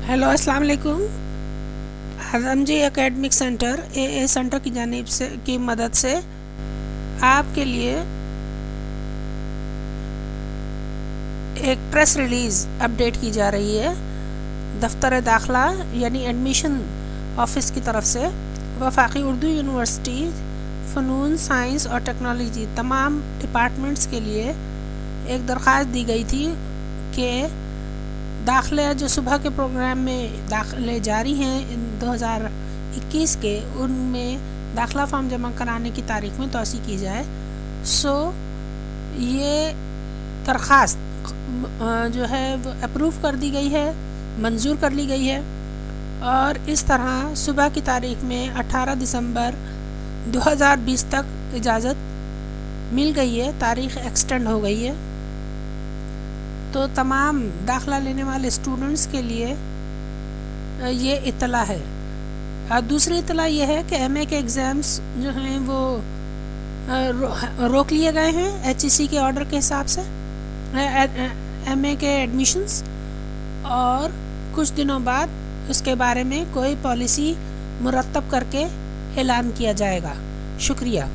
Hello अस्सलाम वालेकुम। हज़म जी एकेडमिक सेंटर ए सेंटर की जानिब से की मदद से आपके लिए एक प्रेस रिलीज़ अपडेट की जा रही है। दफ्तर दाखिला यानी एडमिशन ऑफिस की तरफ से वफाकी उर्दू यूनिवर्सिटी फ़नून साइंस और टेक्नोलॉजी तमाम डिपार्टमेंट्स के लिए एक दरख्वास्त दी गई थी कि दाखिले जो सुबह के प्रोग्राम में दाखिले जारी हैं 2021 के, उनमें दाखिला फॉर्म जमा कराने की तारीख में तोसी की जाए। ये दरख्वास्त जो है वो अप्रूव कर दी गई है, मंजूर कर ली गई है और इस तरह सुबह की तारीख में 18 दिसंबर 2020 तक इजाज़त मिल गई है, तारीख़ एक्सटेंड हो गई है। तो तमाम दाखिला लेने वाले स्टूडेंट्स के लिए ये इत्तला है। और दूसरी इत्तला ये है कि एमए के एग्ज़ाम्स जो हैं वो रोक लिए गए हैं HEC के ऑर्डर के हिसाब से, एमए के एडमिशन्स, और कुछ दिनों बाद उसके बारे में कोई पॉलिसी मुरतब करके ऐलान किया जाएगा। शुक्रिया।